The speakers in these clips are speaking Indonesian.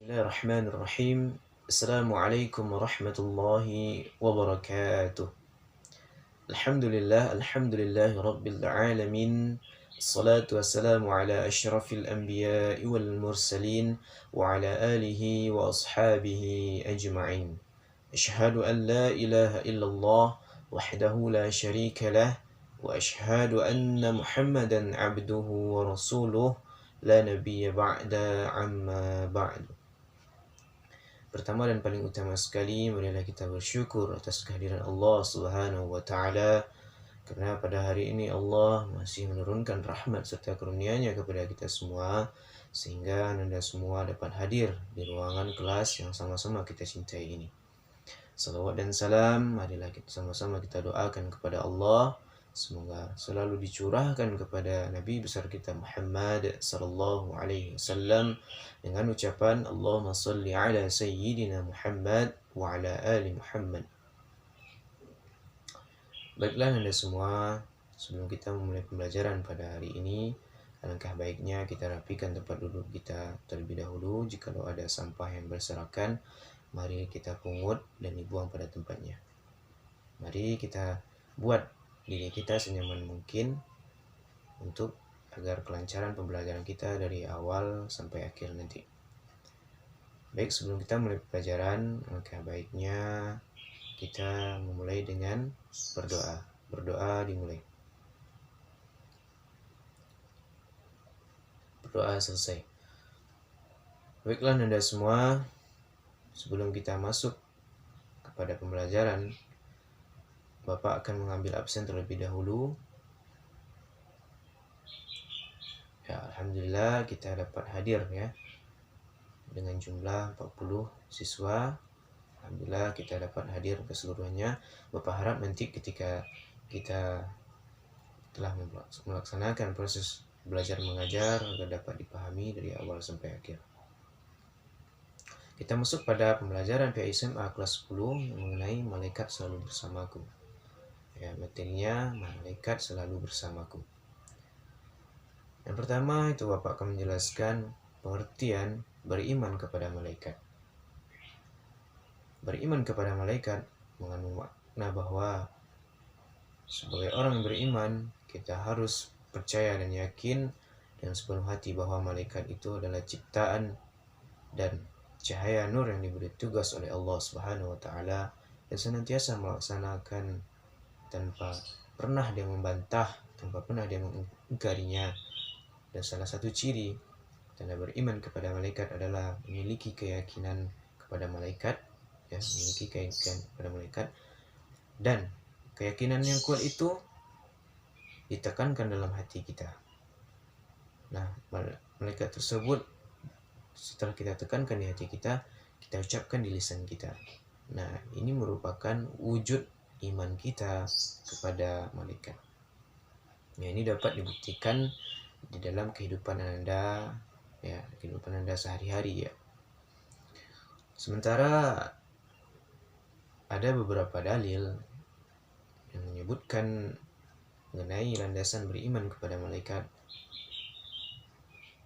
Bismillahirrahmanirrahim. Assalamualaikum warahmatullahi wabarakatuh. Alhamdulillah rabbil alamin. Assalatu wassalamu ala asyrafil anbiya'i wal mursalin wa ala alihi wa ashabihi ajma'in. Ashhadu an la ilaha illallah wahdahu la syarika lah wa ashhadu anna Muhammadan abduhu wa rasuluh la nabiyya ba'da amma ba'du. Pertama dan paling utama sekali, marilah kita bersyukur atas kehadiran Allah Subhanahu wa taala, karena pada hari ini Allah masih menurunkan rahmat serta karunia-Nya kepada kita semua, sehingga Anda semua dapat hadir di ruangan kelas yang sama-sama kita cintai ini. Salawat dan salam, marilah kita sama-sama kita doakan kepada Allah, semoga selalu dicurahkan kepada Nabi besar kita Muhammad sallallahu alaihi wasallam dengan ucapan Allahumma shalli ala sayyidina Muhammad wa ala ali Muhammad. Baiklah Anda semua, sebelum kita memulai pembelajaran pada hari ini, alangkah baiknya kita rapikan tempat duduk kita terlebih dahulu. Jikalau ada sampah yang berserakan, mari kita pungut dan dibuang pada tempatnya. Mari kita buat diri kita senyaman mungkin untuk agar kelancaran pembelajaran kita dari awal sampai akhir nanti. Baik, sebelum kita mulai pembelajaran, alangkah baiknya kita memulai dengan berdoa. Berdoa dimulai. Berdoa selesai. Baiklah Anda semua, sebelum kita masuk kepada pembelajaran, Bapak akan mengambil absen terlebih dahulu. Ya, alhamdulillah kita dapat hadir ya dengan jumlah 40 siswa. Alhamdulillah kita dapat hadir keseluruhannya. Bapak harap nanti ketika kita telah melaksanakan proses belajar mengajar agar dapat dipahami dari awal sampai akhir. Kita masuk pada pembelajaran PAISMA kelas 10 yang mengenai malaikat selalu bersamaku. Ya, materinya malaikat selalu bersamaku. Yang pertama itu Bapak akan menjelaskan pengertian beriman kepada malaikat. Beriman kepada malaikat mengandung makna bahwa sebagai orang yang beriman, kita harus percaya dan yakin dengan sepenuh hati bahwa malaikat itu adalah ciptaan dan cahaya nur yang diberi tugas oleh Allah Subhanahu wa taala dan senantiasa melaksanakan tanpa pernah dia membantah, tanpa pernah dia mengingkarinya. Dan salah satu ciri tanda beriman kepada malaikat adalah memiliki keyakinan kepada malaikat, ya, memiliki keyakinan kepada malaikat, dan keyakinan yang kuat itu ditekankan dalam hati kita. Nah, malaikat tersebut setelah kita tekankan di hati kita, kita ucapkan di lisan kita. Nah, ini merupakan wujud iman kita kepada malaikat. Ya, ini dapat dibuktikan di dalam kehidupan Anda, ya, kehidupan Anda sehari-hari ya. Sementara ada beberapa dalil yang menyebutkan mengenai landasan beriman kepada malaikat.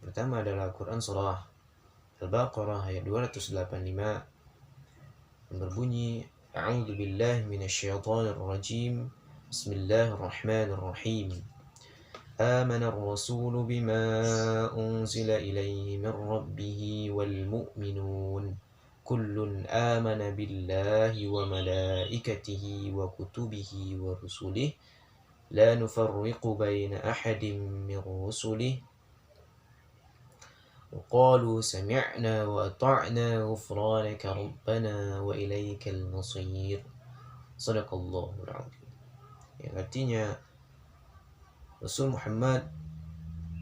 Pertama adalah Quran surah Al-Baqarah ayat 285 yang berbunyi, A'udzu billahi minasyaitonir rajim. Bismillahirrahmanirrahim. Amana ar-rasulu bima unzila ilaihi min rabbih wal mu'minun kullun amana billahi wa malaikatihi wa kutubihi wa rusulihi la nufarriqu baina ahadin min rusulihi وقالوا سمعنا وأطعنا غفرانك ربنا وإليك المصير صدق الله العظيم. Yang artinya Rasul Muhammad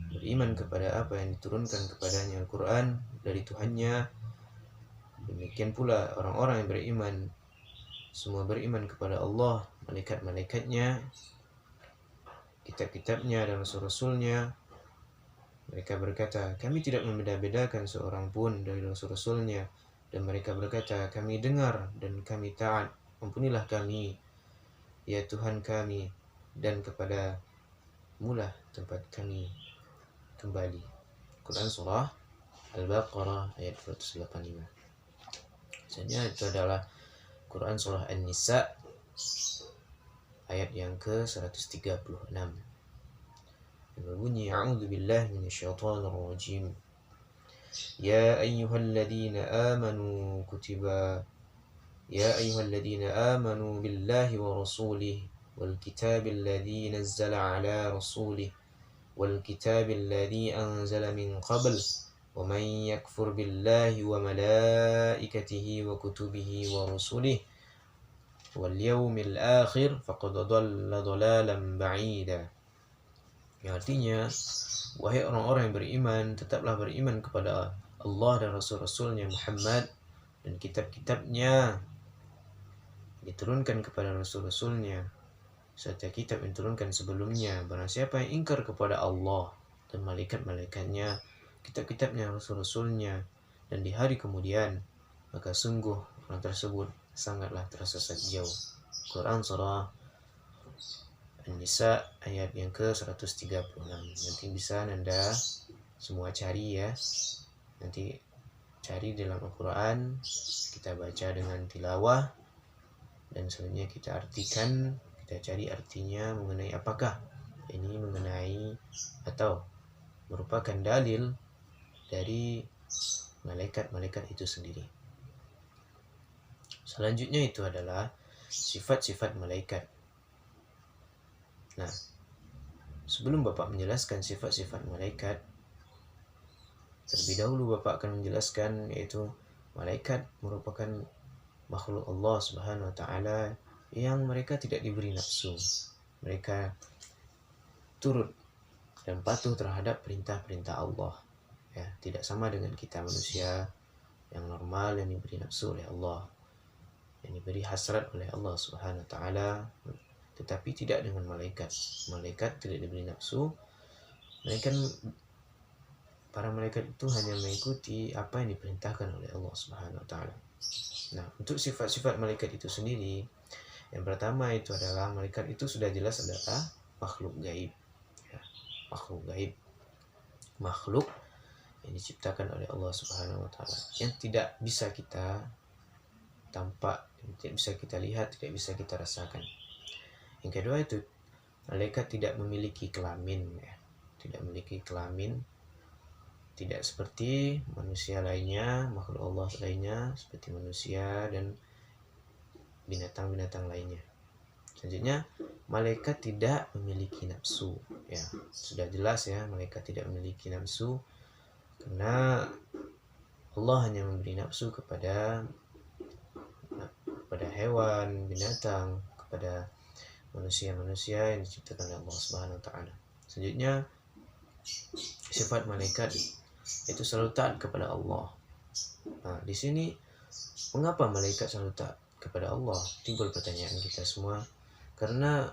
beriman kepada apa yang diturunkan kepadanya Al-Quran dari Tuhannya. Demikian pula orang-orang yang beriman, semua beriman kepada Allah, malaikat-malaikatnya, kitab-kitabnya dan rasul-rasulnya. Mereka berkata, kami tidak membeda-bedakan seorang pun dari rasul-rasulnya. Dan mereka berkata, kami dengar dan kami taat. Ampunilah kami, ya Tuhan kami, dan kepada mulah tempat kami kembali. Quran surah Al-Baqarah ayat 285. Misalnya itu adalah Quran surah An-Nisa ayat yang ke-136. Berbunyi a'udzubillahi minasyaitonir rajim. Ya ayyuhalladzina amanu kutiba يا أيها الذين آمنوا بالله ورسوله والكتاب الذي نزل على رسوله والكتاب الذي أنزل من قبل ومن يكفر بالله وملائكته وكتبه ورسله واليوم الآخر فقد ضل ضلالا بعيدا. Yang artinya, wahai orang-orang yang beriman, tetaplah beriman kepada Allah dan Rasul-Rasulnya Muhammad dan kitab-kitabnya diturunkan kepada Rasul-Rasulnya serta kitab yang diturunkan sebelumnya. Barang siapa yang ingkar kepada Allah dan malaikat-malaikatnya, kitab-kitabnya, Rasul-Rasulnya, dan di hari kemudian, maka sungguh orang tersebut sangatlah tersesat jauh. Quran surah An-Nisa ayat yang ke-136. Nanti bisa Anda semua cari ya. Nanti cari dalam Al-Quran, kita baca dengan tilawah, dan selanjutnya kita artikan, kita cari artinya mengenai apakah ini mengenai atau merupakan dalil dari malaikat-malaikat itu sendiri. Selanjutnya itu adalah sifat-sifat malaikat. Nah, sebelum Bapak menjelaskan sifat-sifat malaikat, terlebih dahulu Bapak akan menjelaskan yaitu malaikat merupakan makhluk Allah Subhanahu wa taala yang mereka tidak diberi nafsu. Mereka turut dan patuh terhadap perintah-perintah Allah. Ya, tidak sama dengan kita manusia yang normal yang diberi nafsu oleh Allah, yang diberi hasrat oleh Allah Subhanahu wa taala, tetapi tidak dengan malaikat. Malaikat tidak diberi nafsu. Para malaikat itu hanya mengikuti apa yang diperintahkan oleh Allah Subhanahu wa taala. Nah, untuk sifat-sifat malaikat itu sendiri, yang pertama itu adalah malaikat itu sudah jelas adalah makhluk gaib. Ya, makhluk gaib. Makhluk yang diciptakan oleh Allah Subhanahu wa taala, yang tidak bisa kita tampak, tidak bisa kita lihat, tidak bisa kita rasakan. Yang kedua itu malaikat tidak memiliki kelamin ya. Tidak memiliki kelamin. Tidak seperti manusia lainnya, makhluk Allah lainnya, seperti manusia dan binatang-binatang lainnya. Selanjutnya, malaikat tidak memiliki nafsu. Ya, sudah jelas ya, malaikat tidak memiliki nafsu karena Allah hanya memberi nafsu kepada hewan, binatang, kepada manusia-manusia yang diciptakan oleh Allah Subhanahu wa taala. Selanjutnya, sifat malaikat itu selalu taat kepada Allah. Nah, di sini mengapa malaikat selalu taat kepada Allah? Timbul pertanyaan kita semua. Karena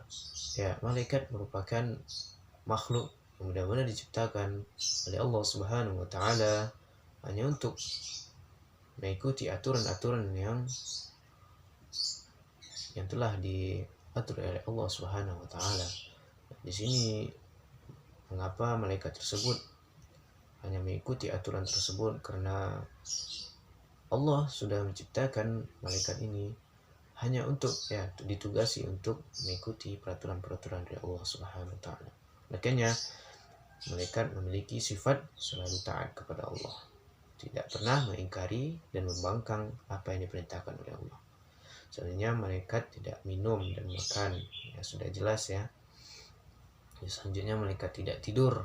ya, malaikat merupakan makhluk yang benar-benar diciptakan oleh Allah Subhanahu wa taala hanya untuk mengikuti aturan-aturan yang telah diatur oleh Allah Subhanahu wa taala. Di sini mengapa malaikat tersebut hanya mengikuti aturan tersebut? Karena Allah sudah menciptakan malaikat ini hanya untuk ditugasi untuk mengikuti peraturan-peraturan dari Allah Subhanahu wa taala. Makanya malaikat memiliki sifat selalu taat kepada Allah, tidak pernah mengingkari dan membangkang apa yang diperintahkan oleh Allah. Sebenarnya malaikat tidak minum dan makan, ya sudah jelas ya. Selanjutnya malaikat tidak tidur.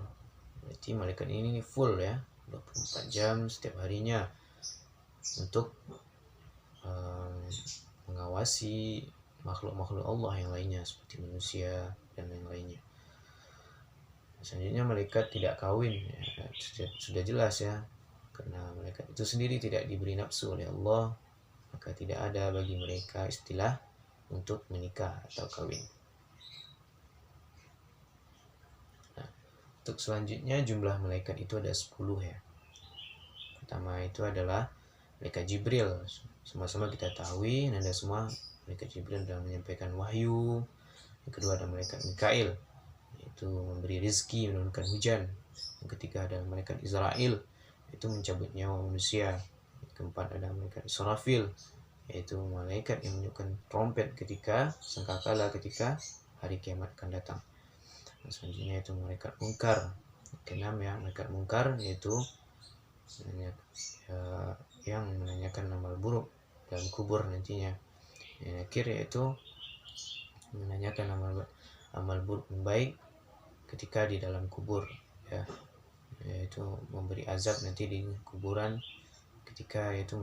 Berarti malaikat ini full ya, 24 jam setiap harinya untuk mengawasi makhluk-makhluk Allah yang lainnya seperti manusia dan yang lainnya. Selanjutnya malaikat tidak kawin, ya, sudah jelas ya, karena malaikat itu sendiri tidak diberi nafsu oleh Allah, maka tidak ada bagi mereka istilah untuk menikah atau kawin. Untuk selanjutnya jumlah malaikat itu ada 10 ya. Pertama itu adalah malaikat Jibril. Sama-sama kita tahu, Anda semua, malaikat Jibril dalam menyampaikan wahyu. Yang kedua ada malaikat Mikail, yaitu memberi rezeki, menurunkan hujan. Yang ketiga ada malaikat Israel, itu mencabut nyawa manusia. Keempat ada malaikat Israfil, yaitu malaikat yang menunjukkan trompet ketika sangkakala ketika hari kiamat akan datang. Dan selanjutnya itu malaikat Munkar. Keenam ya, malaikat Munkar yaitu yang menanyakan amal buruk dalam kubur nantinya. Yang akhir yaitu menanyakan amal buruk dan baik ketika di dalam kubur, ya, yaitu memberi azab nanti di kuburan ketika yaitu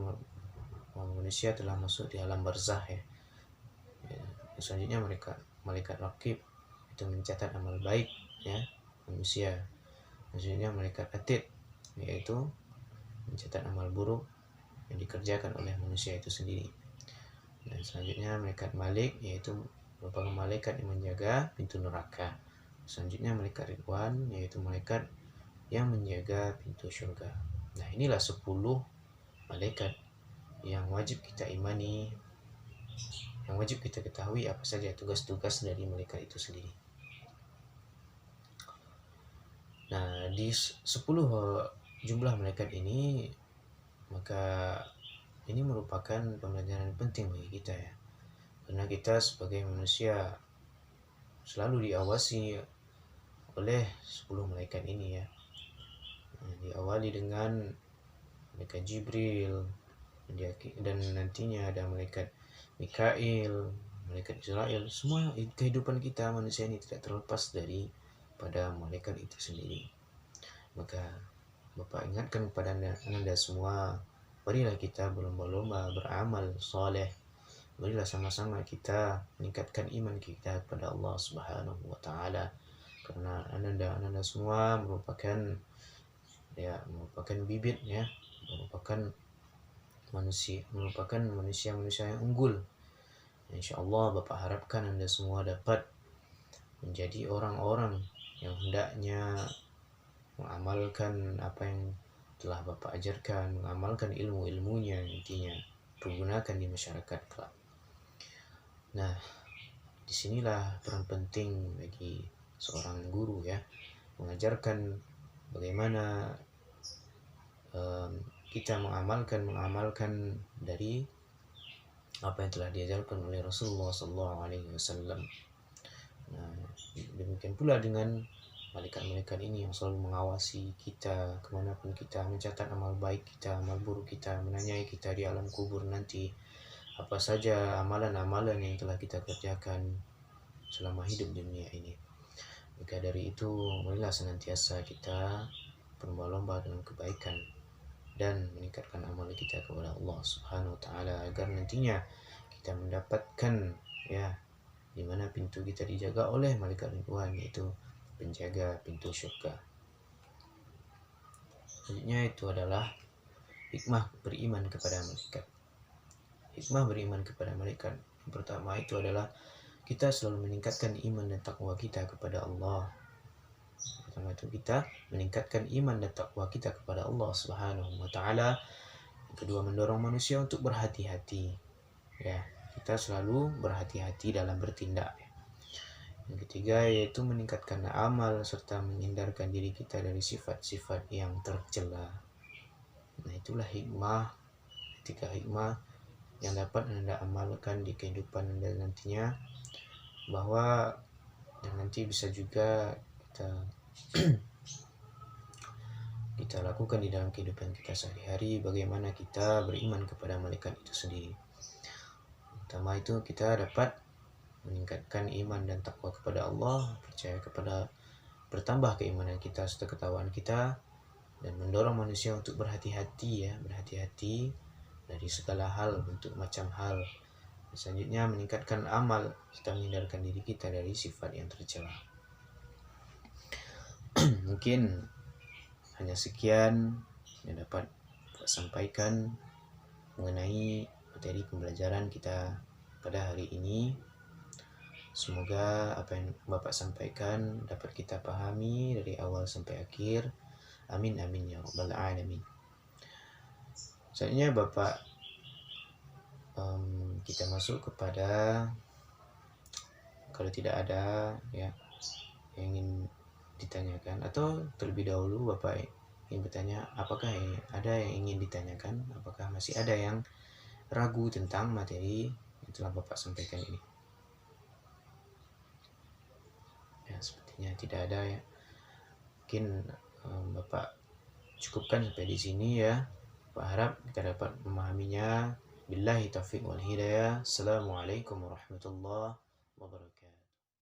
manusia telah masuk di alam barzah, ya. Selanjutnya malaikat Raqib itu mencatat amal baik, ya, manusia. Selanjutnya malaikat Atid yaitu mencatat amal buruk yang dikerjakan oleh manusia itu sendiri. Dan selanjutnya malaikat Malik yaitu merupakan malaikat yang menjaga pintu neraka. Selanjutnya malaikat Ridwan yaitu malaikat yang menjaga pintu surga. Nah, inilah 10 malaikat yang wajib kita imani, yang wajib kita ketahui apa saja tugas-tugas dari malaikat itu sendiri. Nah, di 10 jumlah malaikat ini, maka ini merupakan pembelajaran penting bagi kita, ya. Karena kita sebagai manusia selalu diawasi oleh 10 malaikat ini, ya. Diawali dengan malaikat Jibril, dan nantinya ada malaikat Mikail, malaikat Israel. Semua kehidupan kita manusia ini tidak terlepas dari pada malaikat itu sendiri. Maka Bapak ingatkan kepada anda semua, marilah kita berlomba-lomba beramal soleh. Marilah sama-sama kita meningkatkan iman kita kepada Allah Subhanahu wa Ta'ala. Karena anda semua merupakan bibit, ya, merupakan manusia yang unggul. Insyaallah Bapak harapkan anda semua dapat menjadi orang-orang yang hendaknya mengamalkan apa yang telah Bapak ajarkan, mengamalkan ilmu-ilmunya nantinya, pergunakan di masyarakat kelak. Nah, disinilah peran penting bagi seorang guru, ya, mengajarkan bagaimana kita mengamalkan dari apa yang telah diajarkan oleh Rasulullah SAW. Nah, demikian pula dengan malaikat-malaikat ini yang selalu mengawasi kita kemanapun kita, mencatat amal baik kita, amal buruk kita, menanyai kita di alam kubur nanti apa saja amalan-amalan yang telah kita kerjakan selama hidup di dunia ini. Maka dari itu, marilah senantiasa kita berlomba-lomba dengan kebaikan dan meningkatkan amal kita kepada Allah Subhanahu wa Ta'ala, agar nantinya kita mendapatkan, ya, di mana pintu kita dijaga oleh malaikat Ridwan, yaitu penjaga pintu syurga. Selanjutnya itu adalah hikmah beriman kepada malaikat. Hikmah beriman kepada malaikat yang pertama itu adalah kita selalu meningkatkan iman dan takwa kita kepada Allah. Pertama itu kita meningkatkan iman dan takwa kita kepada Allah Subhanahu wa Ta'ala. Yang kedua, mendorong manusia untuk berhati-hati, ya, kita selalu berhati-hati dalam bertindak. Yang ketiga yaitu meningkatkan amal serta menghindarkan diri kita dari sifat-sifat yang tercela. Nah, itulah hikmah, tiga hikmah yang dapat Anda amalkan di kehidupan Anda nantinya, bahwa dan nanti bisa juga kita lakukan di dalam kehidupan kita sehari-hari, bagaimana kita beriman kepada malaikat itu sendiri. Pertama itu kita dapat meningkatkan iman dan takwa kepada Allah, percaya kepada, bertambah keimanan kita serta ketakwaan kita, dan mendorong manusia untuk berhati-hati, ya, berhati-hati dari segala hal, bentuk macam hal. Selanjutnya meningkatkan amal serta menghindarkan diri kita dari sifat yang tercela. Mungkin hanya sekian yang dapat saya sampaikan mengenai materi pembelajaran kita pada hari ini. Semoga apa yang Bapak sampaikan dapat kita pahami dari awal sampai akhir. Amin amin ya rabbal alamin. Selanjutnya Bapak, kita masuk kepada, kalau tidak ada, ya, yang ingin ditanyakan, atau terlebih dahulu Bapak ingin bertanya, apakah ada yang ingin ditanyakan? Apakah masih ada yang ragu tentang materi yang telah Bapak sampaikan ini? Ya, sepertinya tidak ada ya. Mungkin Bapak cukupkan sampai di sini ya. Bapak harap kita dapat memahaminya. Billahi taufiq wal hidayah. Assalamualaikum warahmatullahi wabarakatuh.